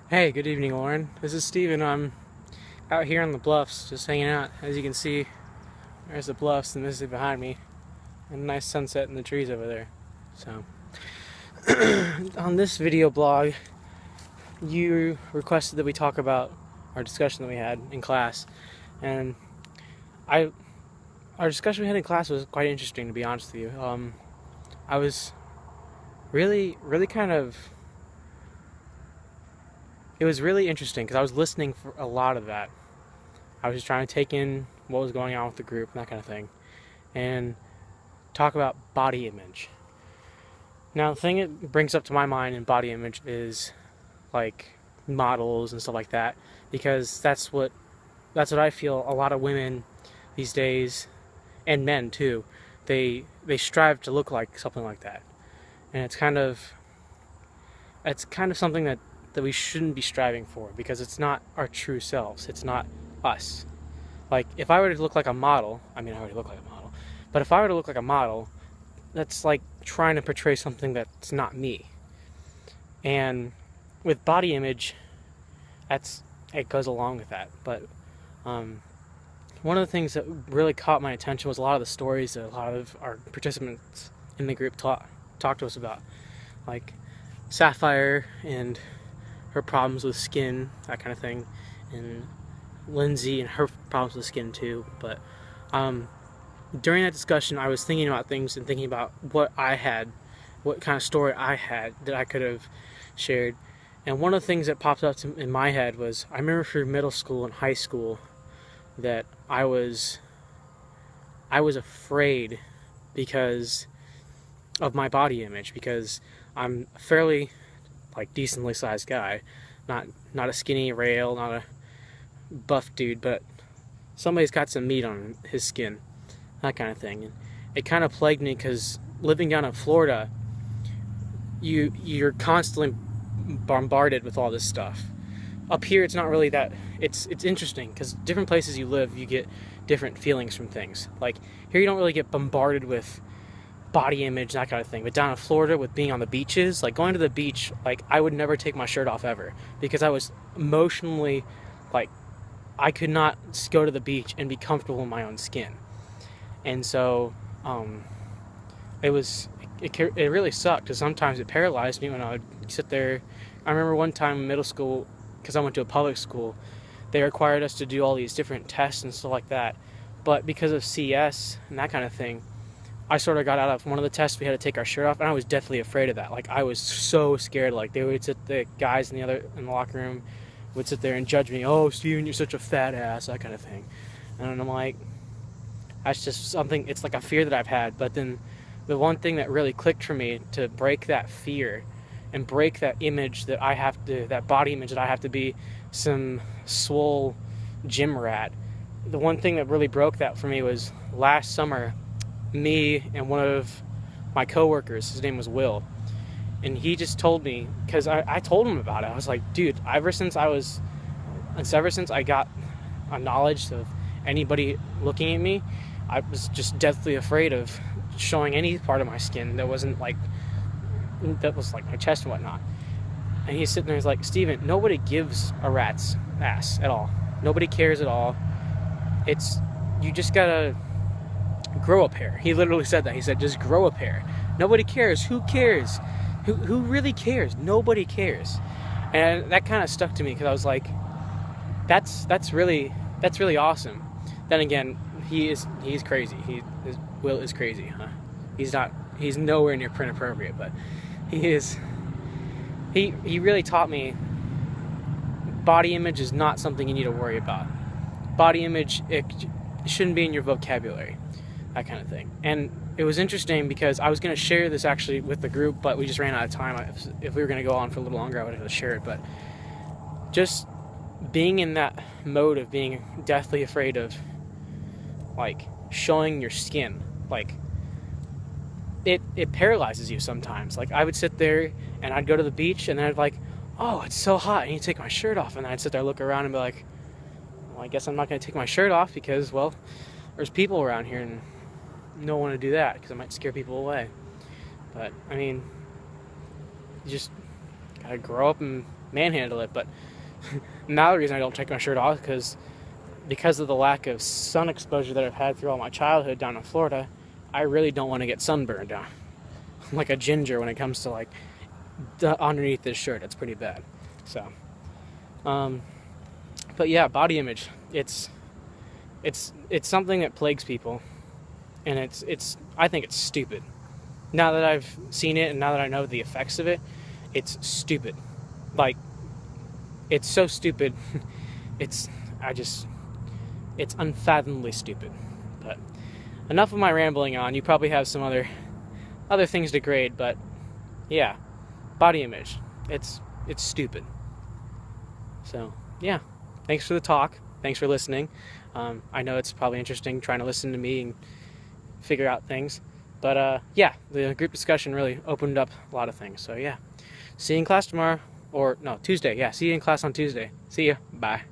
Hey, good evening, Lauren. This is Steven. I'm out here on the bluffs, just hanging out. As you can see, there's the bluffs and Mississippi behind me, and a nice sunset in the trees over there. So, on this video blog, you requested that we talk about our discussion that we had in class, and I, our discussion we had in class was quite interesting, to be honest with you. I was really kind of. It was really interesting because I was listening for a lot of that. I was just trying to take in what was going on with the group and that kind of thing, and talk about body image. Now, the thing it brings up to my mind in body image is like models and stuff like that, because that's what I feel a lot of women these days, and men too, they strive to look like something like that, and it's kind of something that we shouldn't be striving for, because it's not our true selves. It's not us. Like, if I were to look like a model, I mean, I already look like a model, but if I were to look like a model, that's like trying to portray something that's not me. And with body image, it goes along with that. But um, one of the things that really caught my attention was a lot of the stories that a lot of our participants in the group talked to us about, like Sapphire and her problems with skin, that kind of thing, and Lindsay and her problems with skin too. But during that discussion, I was thinking about things and thinking about what kind of story I had that I could have shared. And one of the things that popped up in my head was, I remember through middle school and high school that I was afraid because of my body image, because I'm a fairly like decently sized guy, not a skinny rail, not a buff dude, but somebody's got some meat on his skin, that kind of thing. And it kind of plagued me because living down in Florida, you're constantly bombarded with all this stuff. Up here, it's not really that. It's interesting because different places you live, you get different feelings from things. Like here, you don't really get bombarded with body image, that kind of thing. But down in Florida, with being on the beaches, like going to the beach, like I would never take my shirt off ever, because I was emotionally, like, I could not go to the beach and be comfortable in my own skin. And so it really sucked, because sometimes it paralyzed me when I would sit there. I remember one time in middle school, because I went to a public school, they required us to do all these different tests and stuff like that. But because of CS and that kind of thing, I sort of got out of one of the tests. We had to take our shirt off, and I was deathly afraid of that. Like, I was so scared. Like, the guys in the locker room would sit there and judge me. Oh, Steven, you're such a fat ass, that kind of thing. And I'm like, that's just something. It's like a fear that I've had. But then the one thing that really clicked for me to break that fear and break that image that body image that I have to be some swole gym rat. The one thing that really broke that for me was last summer. Me and one of my coworkers, his name was Will, and he just told me, because I told him about it. I was like, dude, ever since I got a knowledge of anybody looking at me, I was just deathly afraid of showing any part of my skin that was like my chest and whatnot. And he's sitting there, he's like, Steven, nobody gives a rat's ass at all. Nobody cares at all. You just gotta grow a pair. He literally said that. He said, just grow a pair. Nobody cares. Who cares? Who really cares? Nobody cares. And that kind of stuck to me, because I was like, that's really awesome. Then again, he's crazy. Will is crazy, huh? He's nowhere near print appropriate, but he really taught me body image is not something you need to worry about. Body image, it shouldn't be in your vocabulary, that kind of thing. And it was interesting because I was going to share this actually with the group, but we just ran out of time. If we were going to go on for a little longer, I would have shared it. But just being in that mode of being deathly afraid of, like, showing your skin, like, it paralyzes you sometimes. Like, I would sit there and I'd go to the beach and then I'd like, oh, it's so hot, I need to take my shirt off. And then I'd sit there, look around and be like, well, I guess I'm not going to take my shirt off because, well, there's people around here and don't want to do that because it might scare people away. But I mean, you just gotta grow up and manhandle it. But now the reason I don't take my shirt off is because of the lack of sun exposure that I've had through all my childhood down in Florida. I really don't want to get sunburned down. I'm like a ginger when it comes to like underneath this shirt. It's pretty bad. So, but yeah, body image. It's something that plagues people, and I think it's stupid. Now that I've seen it and now that I know the effects of it, it's stupid. Like, it's so stupid. It's unfathomably stupid. But enough of my rambling on. You probably have some other things to grade, but yeah, body image. It's stupid. So yeah, thanks for the talk. Thanks for listening. I know it's probably interesting trying to listen to me and figure out things. But yeah, the group discussion really opened up a lot of things. So yeah, see you in class tomorrow. Or no, Tuesday. Yeah, see you in class on Tuesday. See ya. Bye.